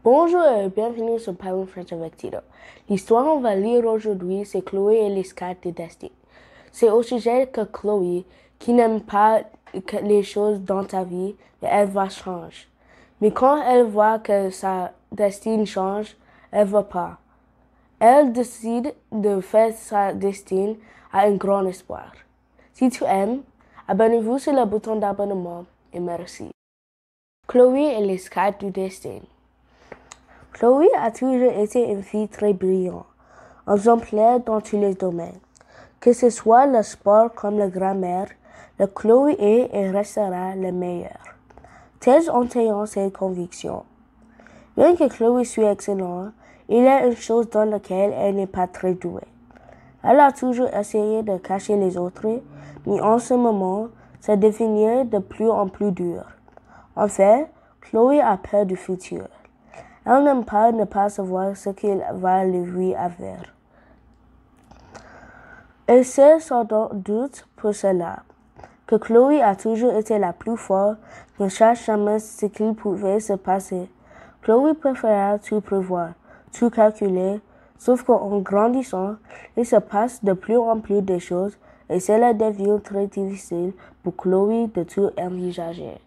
Bonjour et bienvenue sur Parlons French avec Tito. L'histoire qu'on va lire aujourd'hui, c'est Chloé et les 4 de Destin. C'est au sujet que Chloé, qui n'aime pas les choses dans ta vie, elle va changer. Mais quand elle voit que sa destinée change, elle ne va pas. Elle décide de faire sa destinée à un grand espoir. Si tu aimes, abonnez-vous sur le bouton d'abonnement et merci. Chloé et les 4 du destin. Chloé a toujours été une fille très brillante, exemplaire dans tous les domaines. Que ce soit le sport comme la grammaire, la Chloé est et restera la meilleure. Telles en ayant ses convictions. Bien que Chloé soit excellente, il y a une chose dans laquelle elle n'est pas très douée. Elle a toujours essayé de cacher les autres, mais en ce moment, ça devient de plus en plus dur. En fait, Chloé a peur du futur. Elle n'aime pas ne pas savoir ce qu'il va lui arriver. Et c'est sans doute pour cela que Chloé a toujours été la plus forte, ne cherche jamais ce qu'il pouvait se passer. Chloé préférait tout prévoir, tout calculer, sauf qu'en grandissant, il se passe de plus en plus de choses et cela devient très difficile pour Chloé de tout envisager.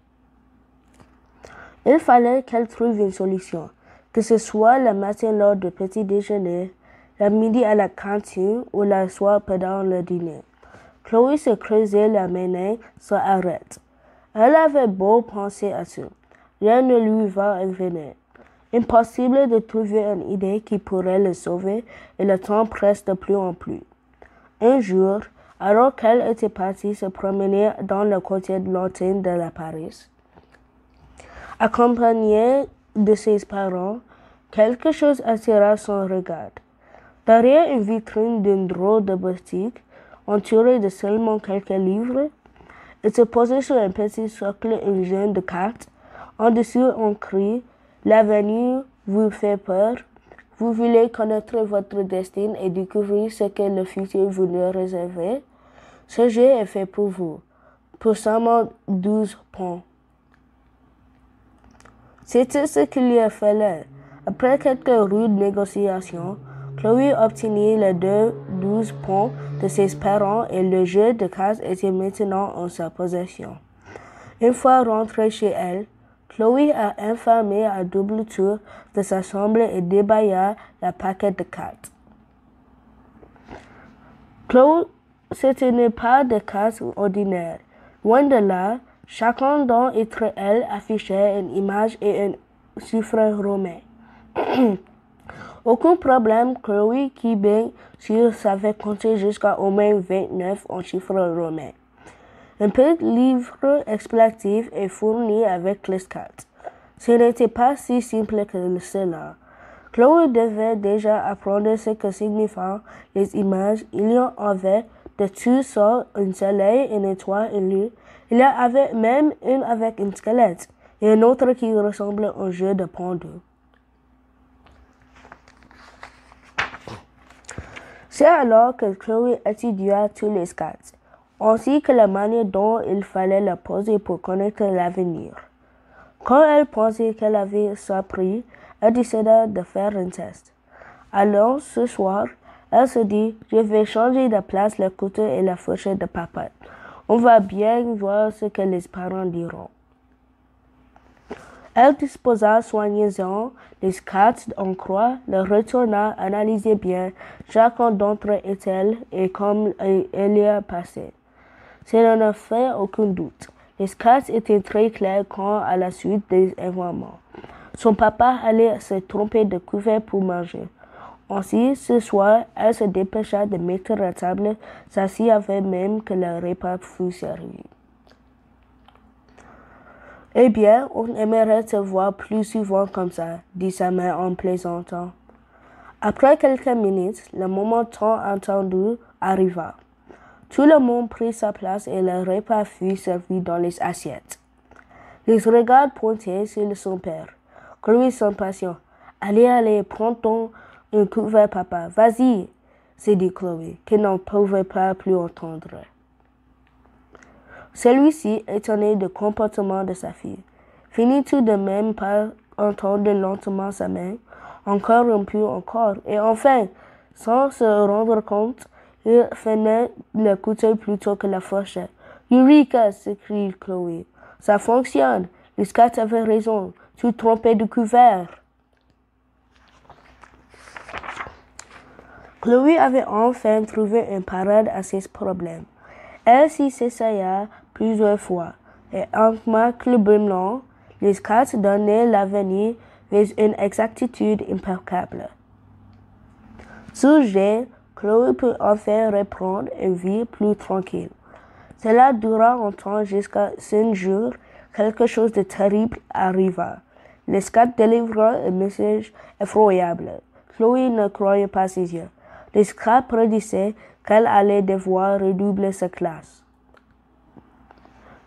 Il fallait qu'elle trouve une solution, que ce soit le matin lors du petit déjeuner, le midi à la cantine ou le soir pendant le dîner. Chloé se creusait la méninge sans arrêt. Elle avait beau penser à tout, rien ne lui va venir. Impossible de trouver une idée qui pourrait le sauver et le temps presse de plus en plus. Un jour, alors qu'elle était partie se promener dans le quartier lointain de la Paris, accompagnée de ses parents, quelque chose attira son regard. Derrière une vitrine d'une drôle de boutique, entourée de seulement quelques livres, il se posait sur un petit socle une jeune de cartes. En dessous, on crie « L'avenir vous fait peur. Vous voulez connaître votre destin et découvrir ce que le futur vous réserve. Ce jeu est fait pour vous. Pour seulement 12 points. » C'était ce qu'il lui fallait. Après quelques rudes négociations, Chloé obtenait les 12 points de ses parents et le jeu de cartes était maintenant en sa possession. Une fois rentrée chez elle, Chloé a enfermé à double tour de sa chambre et débaya le paquet de cartes. Ce n'est pas des cartes ordinaires. Loin de là, chacun d'entre elles affichait une image et un chiffre romain. Aucun problème, Chloé, qui bien sûr savait compter jusqu'à au moins 29 en chiffres romains. Un petit livre explicatif est fourni avec les cartes. Ce n'était pas si simple que cela. Chloé devait déjà apprendre ce que signifient les images. Il y en avait de tout sortes, un soleil, une étoile, une lune. Il y avait même une avec un squelette et une autre qui ressemblait à un jeu de pendu. C'est alors que Chloé étudia tous les cartes, ainsi que la manière dont il fallait la poser pour connaître l'avenir. Quand elle pensait qu'elle avait appris, elle décida de faire un test. Alors, ce soir, elle se dit, je vais changer de place le couteau et la fourchette de papa. On va bien voir ce que les parents diront. Elle disposa soigneusement les cartes en croix, les retourna, analysa bien chacun d'entre elles et comme elle y a passé. Cela ne fait aucun doute. Les cartes étaient très claires quant à la suite des événements. Son papa allait se tromper de couvert pour manger. Ainsi, ce soir, elle se dépêcha de mettre la table, s'assit avant même que le repas fût servi. Eh bien, on aimerait te voir plus souvent comme ça, dit sa mère en plaisantant. Après quelques minutes, le moment tant attendu arriva. Tout le monde prit sa place et le repas fut servi dans les assiettes. Les regards pointaient sur son père. Chloé s'impatient. Allez, prends un couvert, papa. Vas-y, s'est dit Chloé, qui n'en pouvait pas plus entendre. Celui-ci, étonné du comportement de sa fille, finit tout de même par entendre lentement sa main, encore un peu encore, et enfin, sans se rendre compte, il fenait le couteau plutôt que la fourchette. Eureka! S'écrie Chloé. Ça fonctionne! Lescat avait raison. Tu te trompais de couvert. Chloé avait enfin trouvé une parade à ses problèmes. Elle s'y essaya plusieurs fois, et immanquablement, Lescat donnait l'avenir avec une exactitude impeccable. Sujet, Chloé put enfin reprendre une vie plus tranquille. Cela dura un temps jusqu'à ce jour, quelque chose de terrible arriva. Lescat délivra un message effroyable. Chloé ne croyait pas ses yeux. Lescat prédisait qu'elle allait devoir redoubler sa classe.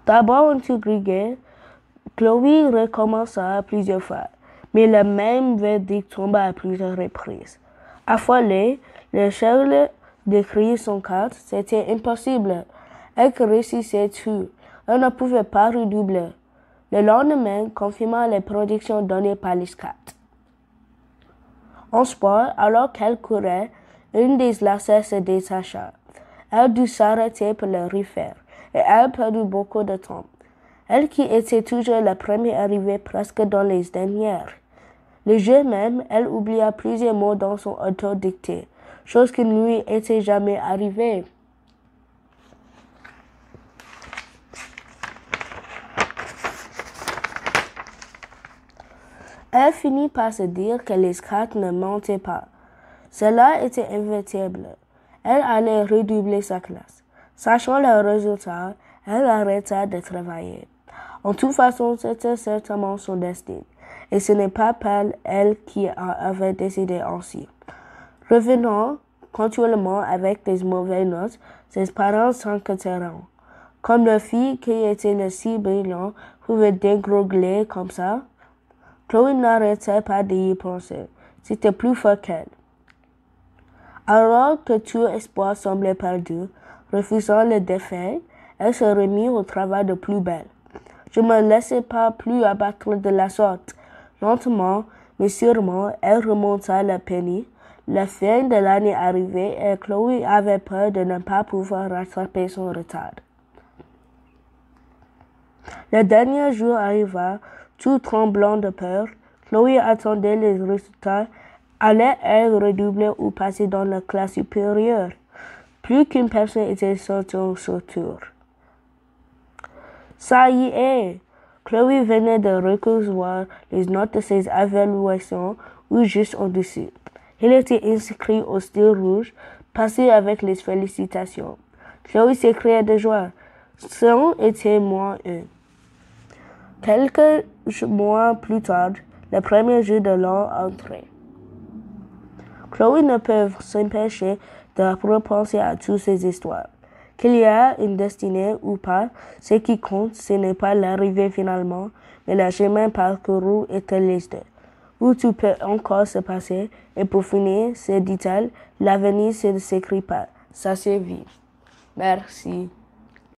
D'abord intriguée, Chloé recommença plusieurs fois, mais le même verdict tomba à plusieurs reprises. Affolée, Charles d'écrire son cadre, c'était impossible. Elle réussissait tout. Elle ne pouvait pas redoubler. Le lendemain, confirmant les prédictions données par Lescat. En sport, alors qu'elle courait, une des lacets se détacha. Elle dut s'arrêter pour le refaire, et elle perdit beaucoup de temps. Elle qui était toujours la première arrivée presque dans les dernières. Le jour même, elle oublia plusieurs mots dans son auto-dicté, chose qui ne lui était jamais arrivée. Elle finit par se dire que Lescat ne mentait pas. Cela était inévitable. Elle allait redoubler sa classe. Sachant le résultat, elle arrêta de travailler. En toute façon, c'était certainement son destin, et ce n'est pas elle qui avait décidé ainsi. Revenant continuellement avec des mauvaises notes, ses parents s'inquiétèrent. Comme leur fille qui était le si brillant pouvait dégringoler comme ça, Chloé n'arrêtait pas d'y penser. C'était plus fort qu'elle. Alors que tout espoir semblait perdu, refusant le défi, elle se remit au travail de plus belle. Je me laissais pas plus abattre de la sorte. Lentement, mais sûrement, elle remonta le penny. La fin de l'année arrivait et Chloé avait peur de ne pas pouvoir rattraper son retard. Le dernier jour arriva, tout tremblant de peur. Chloé attendait les résultats. Allait-elle redoubler ou passer dans la classe supérieure? Plus qu'une personne était sur son tour. Ça y est! Chloé venait de recevoir les notes de ses évaluations ou juste au-dessus. Il était inscrit au style rouge, passé avec les félicitations. Chloé s'écria de joie. Son était moins un. Quelques mois plus tard, le premier jour de l'an entrait. Chloé ne peut s'empêcher de repenser à toutes ces histoires. Qu'il y a une destinée ou pas, ce qui compte, ce n'est pas l'arrivée finalement, mais le chemin parcouru et que les deux. Où tout peut encore se passer, et pour finir, se dit-elle, l'avenir ne s'écrit pas, ça se vit. Merci.